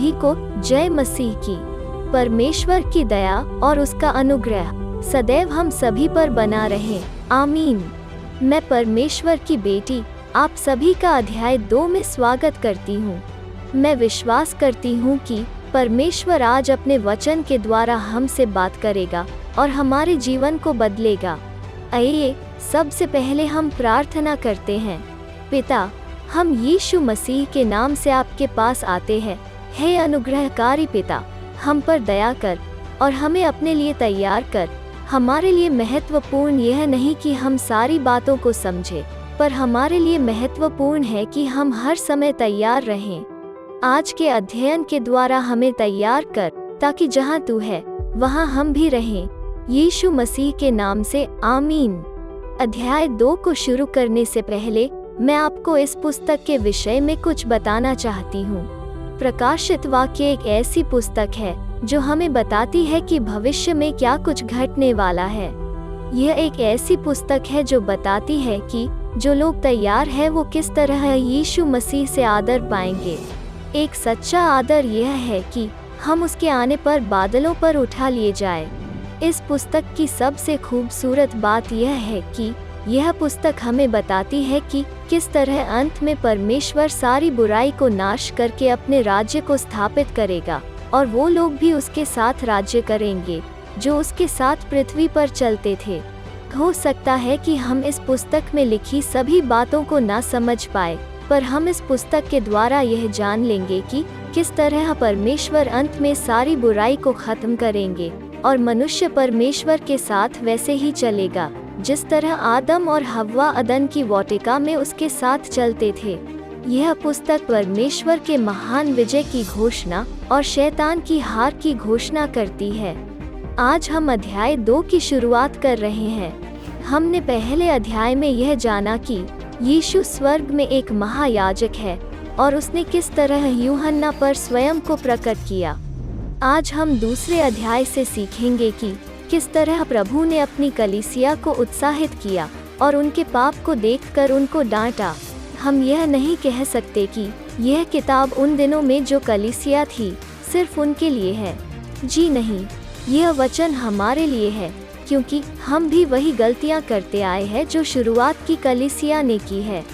सभी को जय मसीह की। परमेश्वर की दया और उसका अनुग्रह सदैव हम सभी पर बना रहे, आमीन। मैं परमेश्वर की बेटी आप सभी का अध्याय 2 में स्वागत करती हूँ। मैं विश्वास करती हूँ कि परमेश्वर आज अपने वचन के द्वारा हमसे बात करेगा और हमारे जीवन को बदलेगा। आइए सबसे पहले हम प्रार्थना करते हैं। पिता, हम यीशु मसीह के नाम से आपके पास आते हैं। हे अनुग्रहकारी पिता, हम पर दया कर और हमें अपने लिए तैयार कर। हमारे लिए महत्वपूर्ण यह नहीं कि हम सारी बातों को समझें, पर हमारे लिए महत्वपूर्ण है कि हम हर समय तैयार रहें। आज के अध्ययन के द्वारा हमें तैयार कर, ताकि जहां तू है वहां हम भी रहें। यीशु मसीह के नाम से आमीन। अध्याय 2 को शुरू करने से पहले मैं आपको इस पुस्तक के विषय में कुछ बताना चाहती हूँ। प्रकाशित वाक्य एक ऐसी पुस्तक है जो हमें बताती है कि भविष्य में क्या कुछ घटने वाला है। यह एक ऐसी पुस्तक है जो बताती है कि जो लोग तैयार हैं वो किस तरह यीशु मसीह से आदर पाएंगे। एक सच्चा आदर यह है कि हम उसके आने पर बादलों पर उठा लिए जाए। इस पुस्तक की सबसे खूबसूरत बात यह है कि यह पुस्तक हमें बताती है कि किस तरह अंत में परमेश्वर सारी बुराई को नाश करके अपने राज्य को स्थापित करेगा और वो लोग भी उसके साथ राज्य करेंगे जो उसके साथ पृथ्वी पर चलते थे। हो सकता है कि हम इस पुस्तक में लिखी सभी बातों को ना समझ पाए, पर हम इस पुस्तक के द्वारा यह जान लेंगे कि किस तरह परमेश्वर अंत में सारी बुराई को खत्म करेंगे और मनुष्य परमेश्वर के साथ वैसे ही चलेगा जिस तरह आदम और हव्वा अदन की वाटिका में उसके साथ चलते थे। यह पुस्तक परमेश्वर के महान विजय की घोषणा और शैतान की हार की घोषणा करती है। आज हम अध्याय 2 की शुरुआत कर रहे हैं। हमने पहले अध्याय में यह जाना कि यीशु स्वर्ग में एक महायाजक है और उसने किस तरह यूहन्ना पर स्वयं को प्रकट किया। आज हम दूसरे अध्याय से सीखेंगे कि किस तरह प्रभु ने अपनी कलीसिया को उत्साहित किया और उनके पाप को देखकर उनको डांटा। हम यह नहीं कह सकते कि यह किताब उन दिनों में जो कलीसिया थी सिर्फ उनके लिए है। जी नहीं, यह वचन हमारे लिए है, क्योंकि हम भी वही गलतियां करते आए हैं जो शुरुआत की कलीसिया ने की है।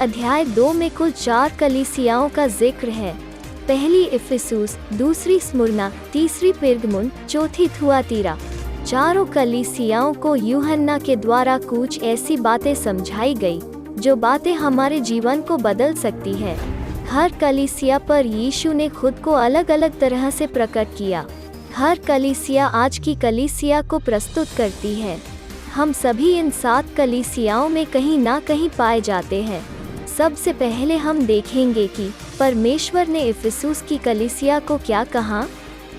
अध्याय 2 में कुल 4 कलीसियाओं का जिक्र है। पहली इफिसुस, दूसरी स्मुरना, तीसरी पेरगमुन, चौथी थुआतीरा। चारों कलीसियाओं को यूहन्ना के द्वारा कुछ ऐसी बातें समझाई गई जो बातें हमारे जीवन को बदल सकती है। हर कलीसिया पर यीशु ने खुद को अलग अलग तरह से प्रकट किया। हर कलीसिया आज की कलीसिया को प्रस्तुत करती है। हम सभी इन 7 कलीसियाओं में कहीं ना कहीं पाए जाते हैं। सबसे पहले हम देखेंगे कि परमेश्वर ने इफिसुस की कलीसिया को क्या कहा।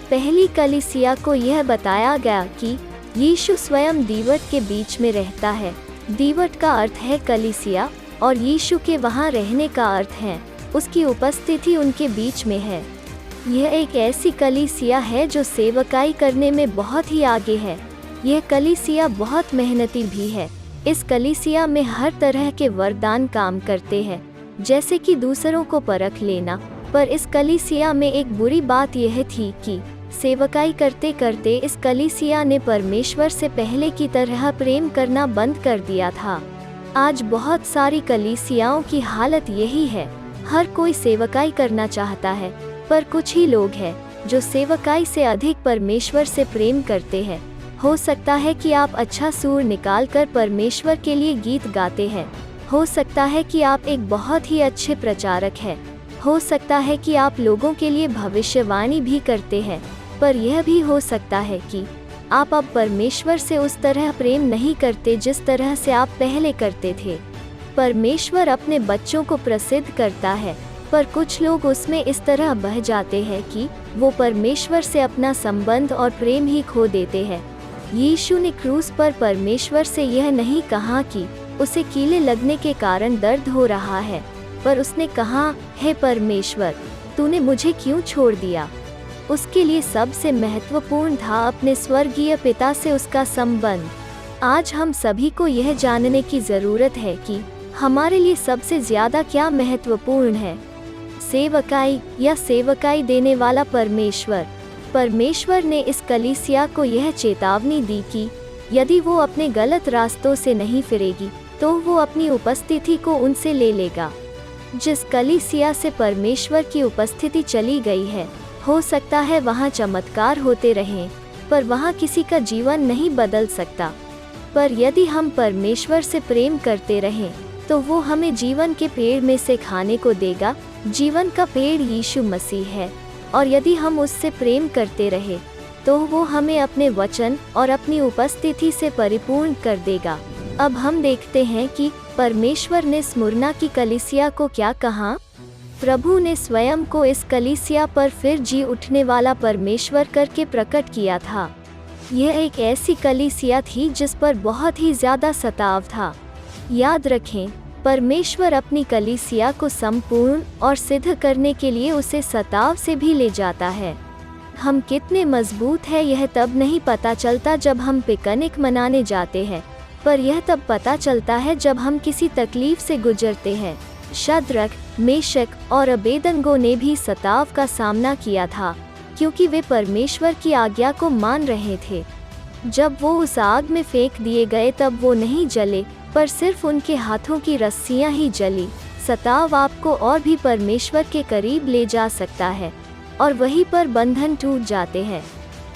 पहली कलीसिया को यह बताया गया कि यीशु स्वयं दीवट के बीच में रहता है। दीवट का अर्थ है कलीसिया और यीशु के वहाँ रहने का अर्थ है उसकी उपस्थिति उनके बीच में है। यह एक ऐसी कलीसिया है जो सेवकाई करने में बहुत ही आगे है। यह कलीसिया बहुत मेहनती भी है। इस कलीसिया में हर तरह के वरदान काम करते हैं, जैसे कि दूसरों को परख लेना। पर इस कलीसिया में एक बुरी बात यह थी कि सेवकाई करते करते इस कलीसिया ने परमेश्वर से पहले की तरह प्रेम करना बंद कर दिया था। आज बहुत सारी कलीसियाओं की हालत यही है। हर कोई सेवकाई करना चाहता है, पर कुछ ही लोग हैं जो सेवकाई से अधिक परमेश्वर से प्रेम करते हैं। हो सकता है कि आप अच्छा सुर निकालकर परमेश्वर के लिए गीत गाते हैं। हो सकता है कि आप एक बहुत ही अच्छे प्रचारक हैं। हो सकता है कि आप लोगों के लिए भविष्यवाणी भी करते हैं, पर यह भी हो सकता है कि आप अब परमेश्वर से उस तरह प्रेम नहीं करते जिस तरह से आप पहले करते थे। परमेश्वर अपने बच्चों को प्रसिद्ध करता है, पर कुछ लोग उसमें इस तरह बह जाते हैं कि वो परमेश्वर से अपना संबंध और प्रेम ही खो देते हैं। यीशु ने क्रूस पर परमेश्वर से यह नहीं कहा कि उसे कीले लगने के कारण दर्द हो रहा है, पर उसने कहा, हे परमेश्वर, तूने मुझे क्यों छोड़ दिया। उसके लिए सबसे महत्वपूर्ण था अपने स्वर्गीय पिता से उसका संबंध। आज हम सभी को यह जानने की ज़रूरत है कि हमारे लिए सबसे ज़्यादा क्या महत्वपूर्ण है। सेवकाई या सेवकाई देने वाला परमेश्वर। परमेश्वर ने इस कलीसिया को यह चेतावनी दी कि यदि वो अपने गलत रास्तों से नहीं फिरेगी तो वो अपनी उपस्थिति को उनसे ले लेगा। जिस कलीसिया से परमेश्वर की उपस्थिति चली गई है, हो सकता है वहाँ चमत्कार होते रहें, पर वहाँ किसी का जीवन नहीं बदल सकता। पर यदि हम परमेश्वर से प्रेम करते रहें तो वो हमें जीवन के पेड़ में से खाने को देगा। जीवन का पेड़ यीशु मसीह है, और यदि हम उससे प्रेम करते रहे तो वो हमें अपने वचन और अपनी उपस्थिति से परिपूर्ण कर देगा। अब हम देखते हैं कि परमेश्वर ने स्मुरना की कलीसिया को क्या कहा। प्रभु ने स्वयं को इस कलीसिया पर फिर जी उठने वाला परमेश्वर करके प्रकट किया था। यह एक ऐसी कलीसिया थी जिस पर बहुत ही ज्यादा सताव था। याद रखें, परमेश्वर अपनी कलीसिया को संपूर्ण और सिद्ध करने के लिए उसे सताव से भी ले जाता है। हम कितने मजबूत हैं यह तब नहीं पता चलता जब हम पिकनिक मनाने जाते हैं, पर यह तब पता चलता है जब हम किसी तकलीफ से गुजरते हैं। शद्रक, मेशक और अबेदनगो ने भी सताव का सामना किया था, क्योंकि वे परमेश्वर की आज्ञा को मान रहे थे। जब वो उस आग में फेंक दिए गए तब वो नहीं जले, पर सिर्फ उनके हाथों की रस्सियां ही जली। सताव आपको और भी परमेश्वर के करीब ले जा सकता है, और वहीं पर बंधन टूट जाते हैं।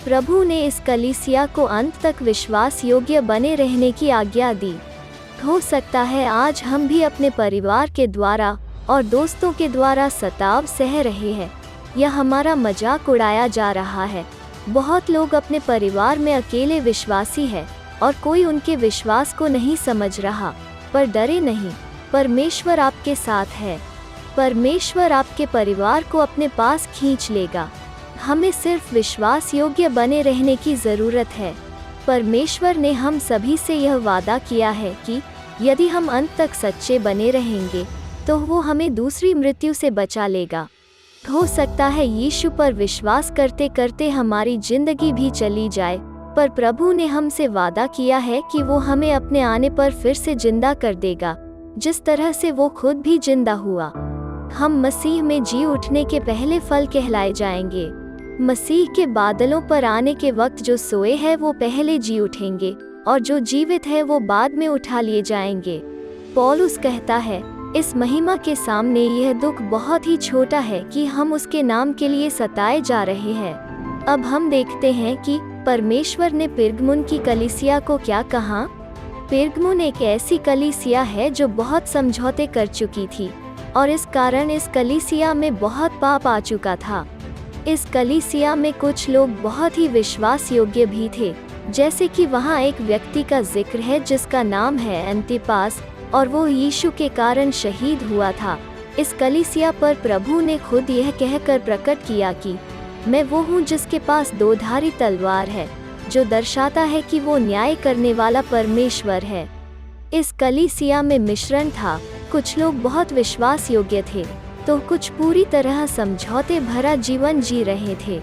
प्रभु ने इस कलीसिया को अंत तक विश्वास योग्य बने रहने की आज्ञा दी। हो सकता है आज हम भी अपने परिवार के द्वारा और दोस्तों के द्वारा सताव सह रहे हैं, या हमारा मजाक उड़ाया जा रहा है। बहुत लोग अपने परिवार में अकेले विश्वासी हैं और कोई उनके विश्वास को नहीं समझ रहा, पर डरे नहीं, परमेश्वर आपके साथ है। परमेश्वर आपके परिवार को अपने पास खींच लेगा। हमें सिर्फ विश्वास योग्य बने रहने की ज़रूरत है। परमेश्वर ने हम सभी से यह वादा किया है कि यदि हम अंत तक सच्चे बने रहेंगे तो वो हमें दूसरी मृत्यु से बचा लेगा। हो सकता है यीशु पर विश्वास करते करते हमारी जिंदगी भी चली जाए, पर प्रभु ने हमसे वादा किया है कि वो हमें अपने आने पर फिर से जिंदा कर देगा, जिस तरह से वो खुद भी जिंदा हुआ। हम मसीह में जी उठने के पहले फल कहलाए जाएंगे। मसीह के बादलों पर आने के वक्त जो सोए हैं वो पहले जी उठेंगे, और जो जीवित है वो बाद में उठा लिए जाएंगे। पौलुस कहता है, इस महिमा के सामने यह दुख बहुत ही छोटा है कि हम उसके नाम के लिए सताए जा रहे हैं। अब हम देखते हैं कि परमेश्वर ने पिरगमुन की कलीसिया को क्या कहा। पिरगमुन एक ऐसी कलीसिया है जो बहुत समझौते कर चुकी थी, और इस कारण इस कलीसिया में बहुत पाप आ चुका था। इस कलीसिया में कुछ लोग बहुत ही विश्वास योग्य भी थे, जैसे कि वहाँ एक व्यक्ति का जिक्र है जिसका नाम है अंतिपास, और वो यीशु के कारण शहीद हुआ था। इस कलीसिया पर प्रभु ने खुद यह कहकर प्रकट किया कि मैं वो हूँ जिसके पास दो धारी तलवार है, जो दर्शाता है कि वो न्याय करने वाला परमेश्वर है। इस कलीसिया में मिश्रण था, कुछ लोग बहुत विश्वास योग्य थे तो कुछ पूरी तरह समझौते भरा जीवन जी रहे थे।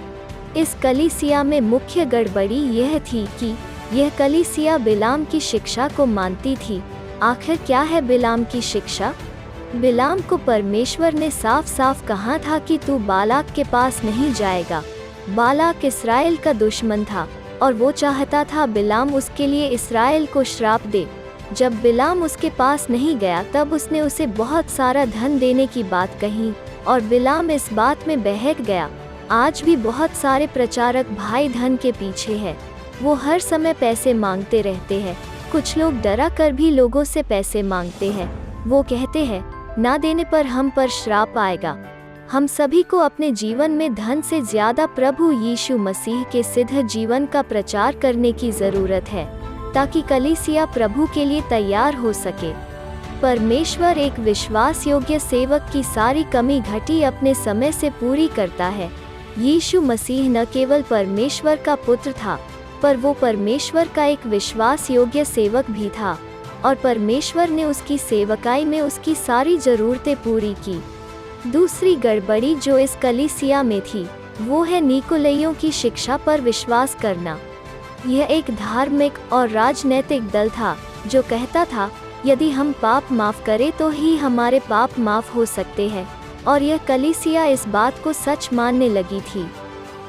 इस कलीसिया में मुख्य गड़बड़ी यह थी कि यह कलीसिया बिलाम की शिक्षा को मानती थी। आखिर क्या है बिलाम की शिक्षा? बिलाम को परमेश्वर ने साफ साफ कहा था कि तू बालाक के पास नहीं जाएगा। बालाक इस्राएल का दुश्मन था और वो चाहता था बिलाम उसके लिए इस्राएल को श्राप दे। जब बिलाम उसके पास नहीं गया तब उसने उसे बहुत सारा धन देने की बात कही और बिलाम इस बात में बहक गया। आज भी बहुत सारे प्रचारक भाई धन के पीछे हैं। वो हर समय पैसे मांगते रहते हैं। कुछ लोग डरा कर भी लोगों से पैसे मांगते हैं। वो कहते हैं ना देने पर हम पर श्राप आएगा। हम सभी को अपने जीवन में धन से ज्यादा प्रभु यीशु मसीह के सिद्ध जीवन का प्रचार करने की जरूरत है, ताकि कलीसिया प्रभु के लिए तैयार हो सके। परमेश्वर एक विश्वास योग्य सेवक की सारी कमी घटी अपने समय से पूरी करता है। यीशु मसीह न केवल परमेश्वर का पुत्र था, पर वो परमेश्वर का एक विश्वास योग्य सेवक भी था, और परमेश्वर ने उसकी सेवकाई में उसकी सारी जरूरतें पूरी की। दूसरी गड़बड़ी जो इस कलीसिया में थी वो है निकोलइयों की शिक्षा पर विश्वास करना। यह एक धार्मिक और राजनैतिक दल था जो कहता था यदि हम पाप माफ करें तो ही हमारे पाप माफ हो सकते हैं। और यह कलीसिया इस बात को सच मानने लगी थी।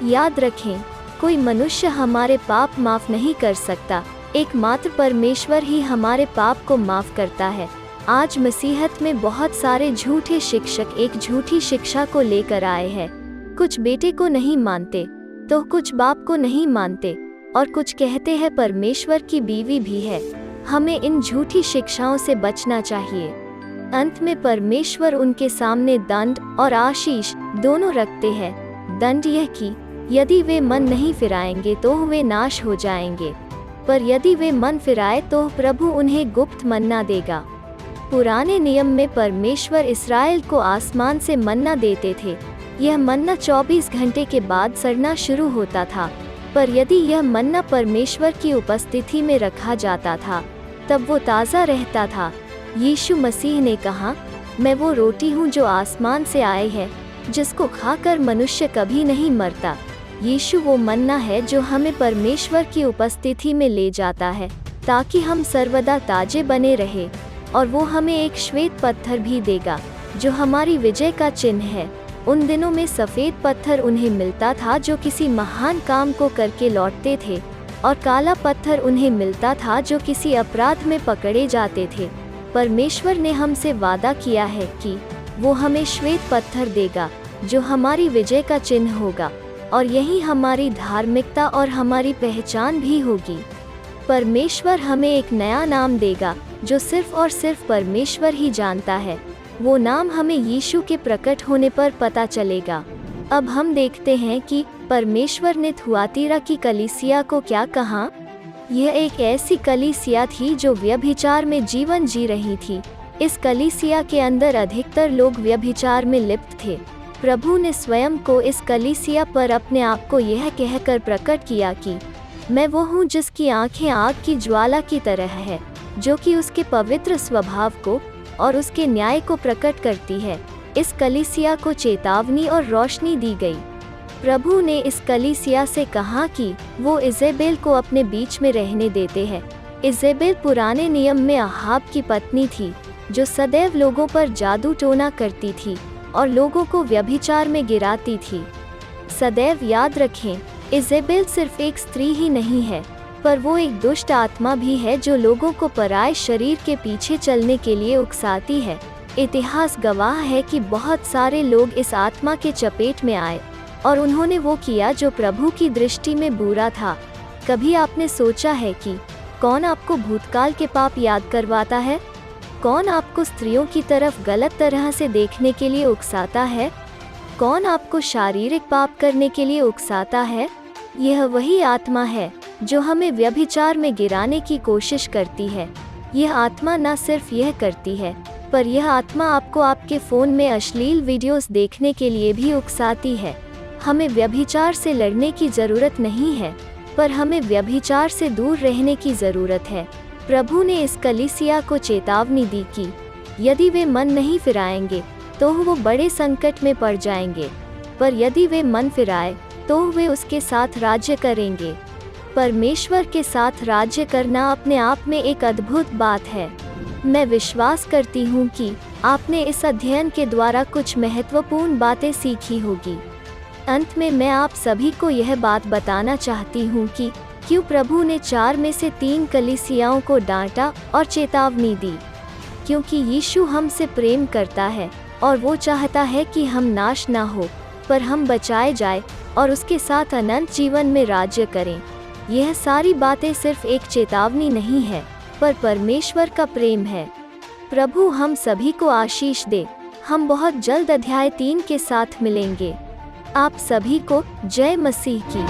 याद रखें, कोई मनुष्य हमारे पाप माफ नहीं कर सकता, एकमात्र परमेश्वर ही हमारे पाप को माफ करता है। आज मसीहत में बहुत सारे झूठे शिक्षक एक झूठी शिक्षा को लेकर आए हैं। कुछ बेटे को नहीं मानते तो कुछ बाप को नहीं मानते, और कुछ कहते हैं परमेश्वर की बीवी भी है। हमें इन झूठी शिक्षाओं से बचना चाहिए। अंत में परमेश्वर उनके सामने दंड और आशीष दोनों रखते हैं। दंड यह कि यदि वे मन नहीं फिराएंगे तो वे नाश हो जाएंगे, पर यदि वे मन फिराए तो प्रभु उन्हें गुप्त मन्ना देगा। पुराने नियम में परमेश्वर इस्राएल को आसमान से मन्ना देते थे। यह मन्ना 24 घंटे के बाद सड़ना शुरू होता था, पर यदि यह मन्ना परमेश्वर की उपस्थिति में रखा जाता था तब वो ताज़ा रहता था। यीशु मसीह ने कहा, मैं वो रोटी हूँ जो आसमान से आई है, जिसको खाकर मनुष्य कभी नहीं मरता। यीशु वो मन्ना है जो हमें परमेश्वर की उपस्थिति में ले जाता है ताकि हम सर्वदा ताजे बने रहे, और वो हमें एक श्वेत पत्थर भी देगा जो हमारी विजय का चिन्ह है। उन दिनों में सफ़ेद पत्थर उन्हें मिलता था जो किसी महान काम को करके लौटते थे, और काला पत्थर उन्हें मिलता था जो किसी अपराध में पकड़े जाते थे। परमेश्वर ने हमसे वादा किया है कि वो हमें श्वेत पत्थर देगा जो हमारी विजय का चिन्ह होगा, और यही हमारी धार्मिकता और हमारी पहचान भी होगी। परमेश्वर हमें एक नया नाम देगा जो सिर्फ और सिर्फ परमेश्वर ही जानता है। वो नाम हमें यीशु के प्रकट होने पर पता चलेगा। अब हम देखते हैं कि परमेश्वर ने थुआतीरा की कलीसिया को क्या कहा। यह एक ऐसी कलीसिया थी जो व्यभिचार में जीवन जी रही थी। इस कलीसिया के अंदर अधिकतर लोग व्यभिचार में लिप्त थे। प्रभु ने स्वयं को इस कलीसिया पर अपने आप को यह कहकर प्रकट किया कि मैं वो हूँ जिसकी आंखें आग की ज्वाला की तरह है, जो कि उसके पवित्र स्वभाव को और उसके न्याय को प्रकट करती है। इस कलीसिया को चेतावनी और रोशनी दी गई। प्रभु ने इस कलीसिया से कहा कि वो इजेबेल को अपने बीच में रहने देते हैं। इजेबेल पुराने नियम में अहाब की पत्नी थी, जो सदैव लोगों पर जादू टोना करती थी और लोगों को व्यभिचार में गिराती थी। सदैव याद रखें, इजेबेल सिर्फ एक स्त्री ही नहीं है, पर वो एक दुष्ट आत्मा भी है जो लोगों को पराये शरीर के पीछे चलने के लिए उकसाती है। इतिहास गवाह है कि बहुत सारे लोग इस आत्मा के चपेट में आए और उन्होंने वो किया जो प्रभु की दृष्टि में बुरा था। कभी आपने सोचा है कि कौन आपको भूतकाल के पाप याद करवाता है? कौन आपको स्त्रियों की तरफ गलत तरह से देखने के लिए उकसाता है? कौन आपको शारीरिक पाप करने के लिए उकसाता है? यह वही आत्मा है जो हमें व्यभिचार में गिराने की कोशिश करती है। यह आत्मा न सिर्फ यह करती है, पर यह आत्मा आपको आपके फ़ोन में अश्लील वीडियोस देखने के लिए भी उकसाती है। हमें व्यभिचार से लड़ने की ज़रूरत नहीं है, पर हमें व्यभिचार से दूर रहने की ज़रूरत है। प्रभु ने इस कलीसिया को चेतावनी दी कि यदि वे मन नहीं फिराएंगे तो वो बड़े संकट में पड़ जाएंगे, पर यदि वे मन फिराए तो वे उसके साथ राज्य करेंगे। परमेश्वर के साथ राज्य करना अपने आप में एक अद्भुत बात है। मैं विश्वास करती हूँ कि आपने इस अध्ययन के द्वारा कुछ महत्वपूर्ण बातें सीखी होगी। अंत में मैं आप सभी को यह बात बताना चाहती हूँ कि क्यों प्रभु ने 4 में से 3 कलीसियाओं को डांटा और चेतावनी दी। क्योंकि यीशु हमसे प्रेम करता है और वो चाहता है कि हम नाश ना हो, पर हम बचाए जाए और उसके साथ अनंत जीवन में राज्य करें। यह सारी बातें सिर्फ एक चेतावनी नहीं है, पर परमेश्वर का प्रेम है। प्रभु हम सभी को आशीष दे। हम बहुत जल्द अध्याय 3 के साथ मिलेंगे। आप सभी को जय मसीह की।